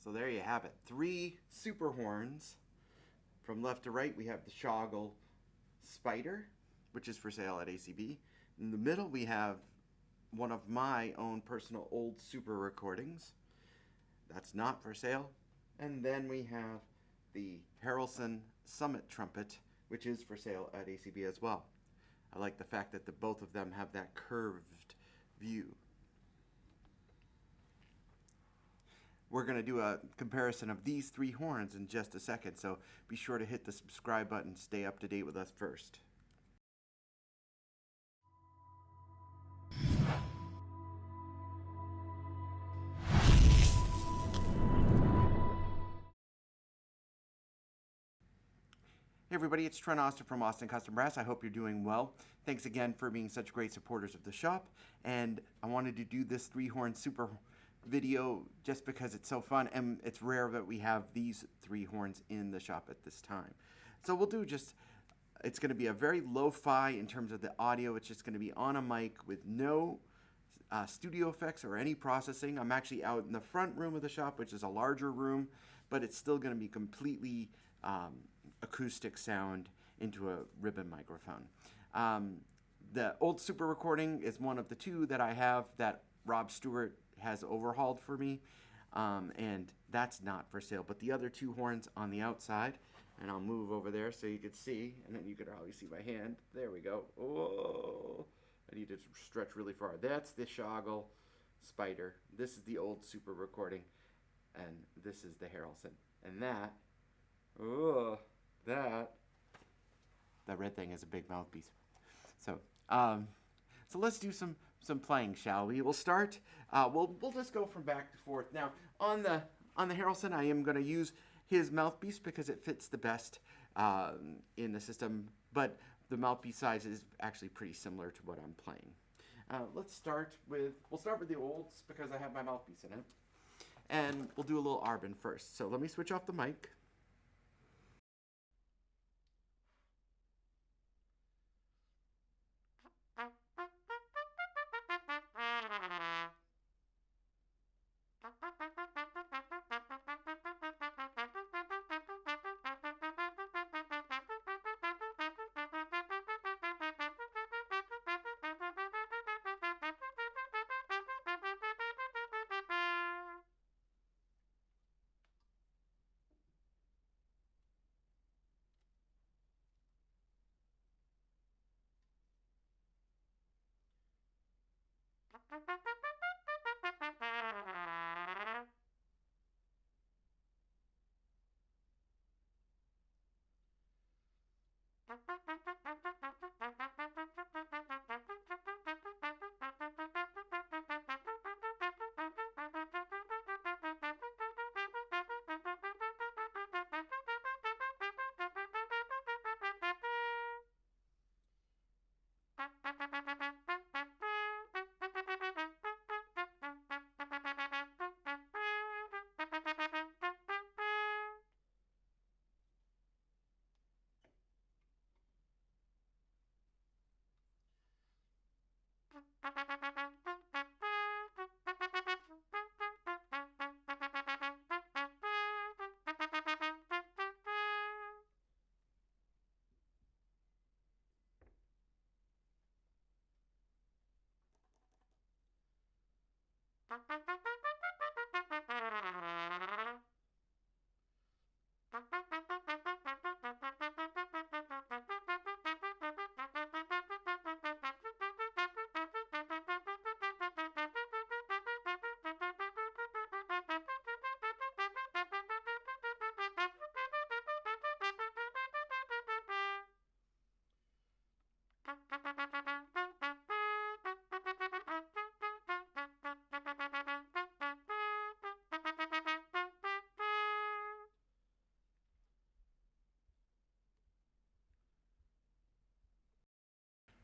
So there you have it. 3 super horns. From left to right, we have the Schagerl Spider, which is for sale at ACB. In the middle, we have one of my own personal old super recordings. That's not for sale. And then we have the Harrelson Summit trumpet, which is for sale at ACB as well. I like the fact that both of them have that curved view. We're going to do a comparison of these 3 horns in just a second, so be sure to hit the subscribe button. Stay up to date with us first. Hey everybody, it's Trent Austin from Austin Custom Brass. I hope you're doing well. Thanks again for being such great supporters of the shop. And I wanted to do this 3-horn super video just because it's so fun, and it's rare that we have these 3 horns in the shop at this time. So we'll do it's going to be a very lo-fi in terms of the audio. It's just going to be on a mic with no studio effects or any processing. I'm actually out in the front room of the shop, which is a larger room, but it's still going to be completely acoustic sound into a ribbon microphone. The old super recording is one of the 2 that I have that Rob Stewart has overhauled for me, and that's not for sale. But the other 2 horns on the outside, and I'll move over there so you can see, and then you can probably see my hand. There we go. Oh, I need to stretch really far. That's the Scahgerl Spider. This is the old super recording, and this is the Harrelson. And that, that red thing is a big mouthpiece. So let's do some playing, shall we? We'll start. We'll just go from back to forth. Now on the Harrelson, I am going to use his mouthpiece because it fits the best in the system. But the mouthpiece size is actually pretty similar to what I'm playing. We'll start with the olds because I have my mouthpiece in it, and we'll do a little Arban first. So let me switch off the mic.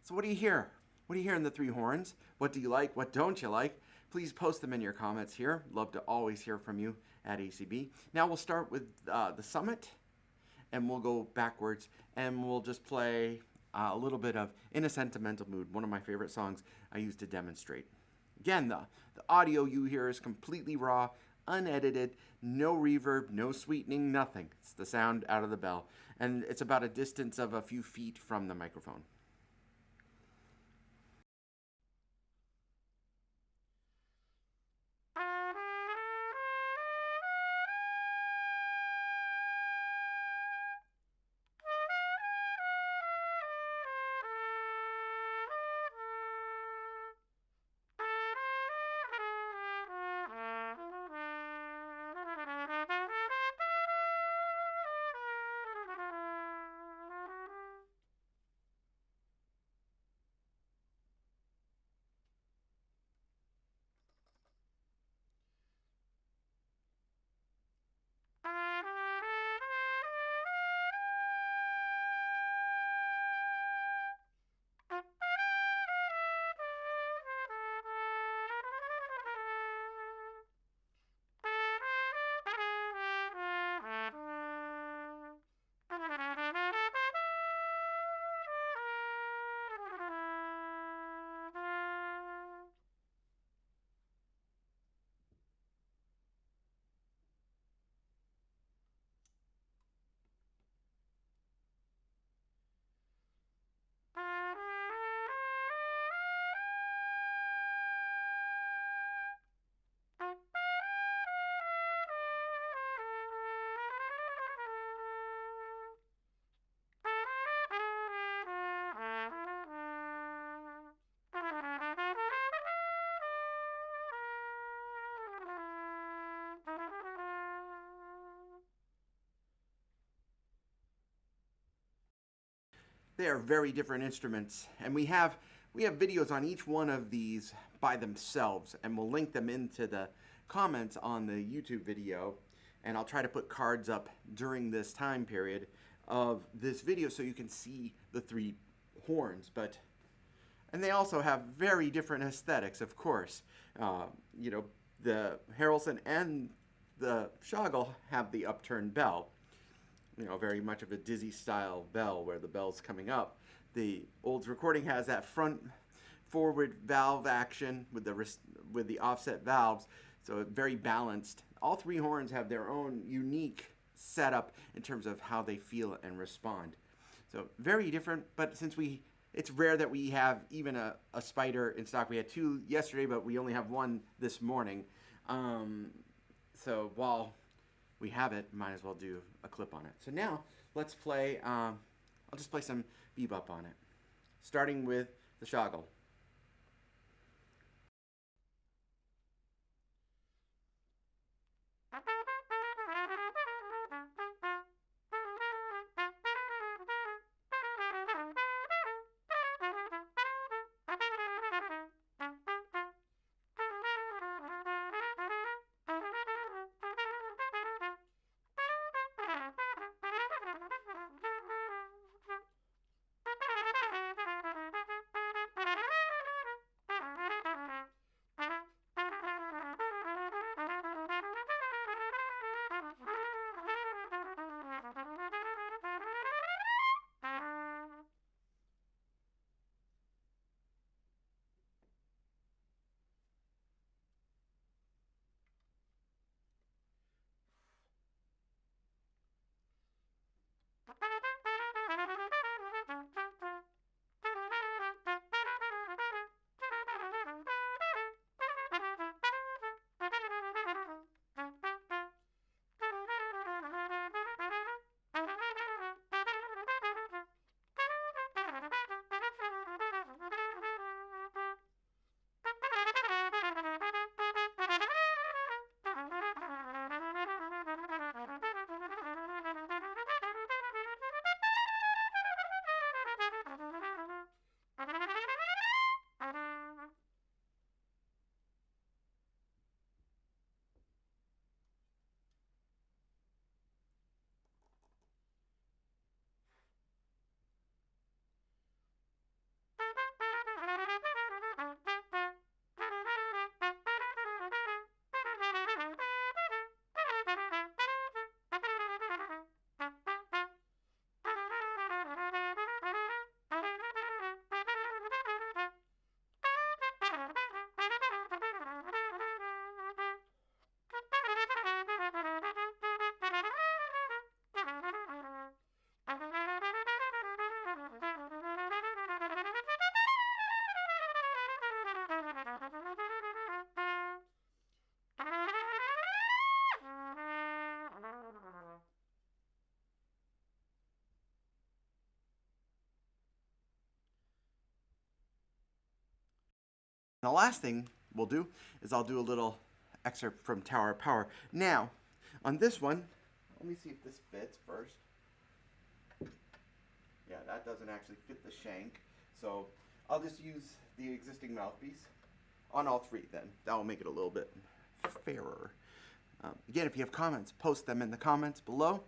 So what do you hear? What do you hear in the 3 horns? What do you like? What don't you like? Please post them in your comments here. Love to always hear from you at ACB. Now we'll start with the Summit, and we'll go backwards, and we'll just play a little bit of In a Sentimental Mood, one of my favorite songs I use to demonstrate. Again, the audio you hear is completely raw, unedited, no reverb, no sweetening, nothing. It's the sound out of the bell. And it's about a distance of a few feet from the microphone. They are very different instruments, and we have videos on each one of these by themselves, and we'll link them into the comments on the YouTube video, and I'll try to put cards up during this time period of this video so you can see the three horns. And they also have very different aesthetics, of course. You know, the Harrelson and the Scahgerl have the upturned bell. You know, very much of a dizzy style bell where the bell's coming up. The Olds recording has that front forward valve action with the offset valves, so very balanced. All three horns have their own unique setup in terms of how they feel and respond. So very different, but since it's rare that we have even a Spider in stock. We had two yesterday, but we only have one this morning. So while we have it, might as well do a clip on it. So now let's play, I'll just play some bebop on it, starting with the Scahgerl. The last thing we'll do is I'll do a little excerpt from Tower of Power. Now, on this one, let me see if this fits first. Yeah, that doesn't actually fit the shank. So I'll just use the existing mouthpiece on all three then. That will make it a little bit fairer. Again, if you have comments, post them in the comments below.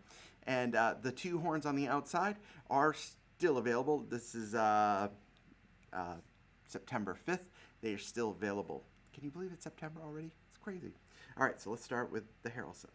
And the two horns on the outside are still available. This is September 5th. They are still available. Can you believe it's September already? It's crazy. All right, so let's start with the Harrelson.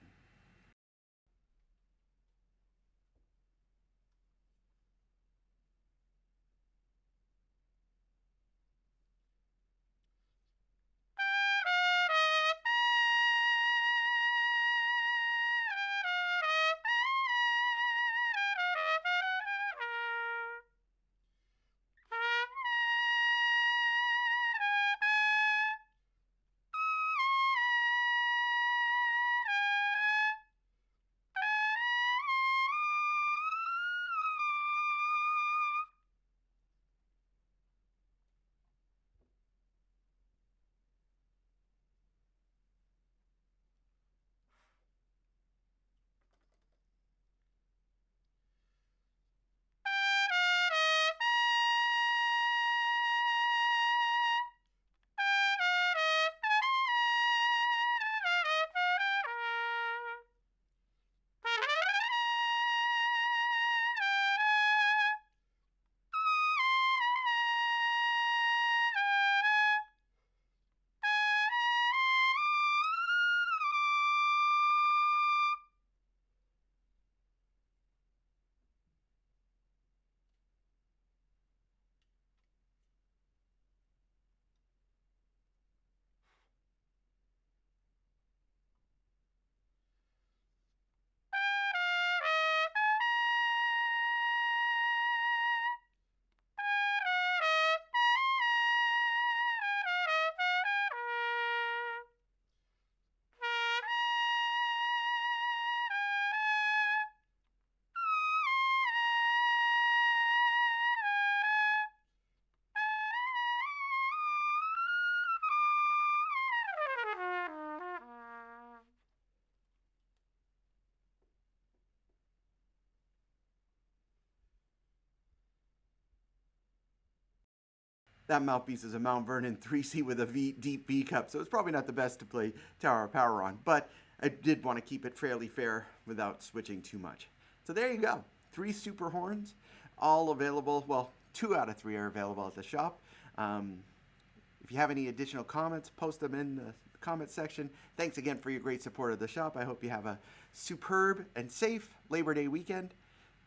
That mouthpiece is a Mount Vernon 3C with a deep V cup, so it's probably not the best to play Tower of Power on, but I did want to keep it fairly fair without switching too much. So there you go. 3 super horns, all available. Well, 2 out of 3 are available at the shop. If you have any additional comments, post them in the comment section. Thanks again for your great support of the shop. I hope you have a superb and safe Labor Day weekend.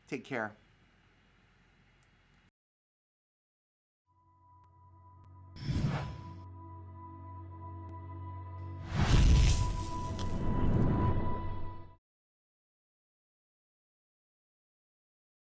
Take care.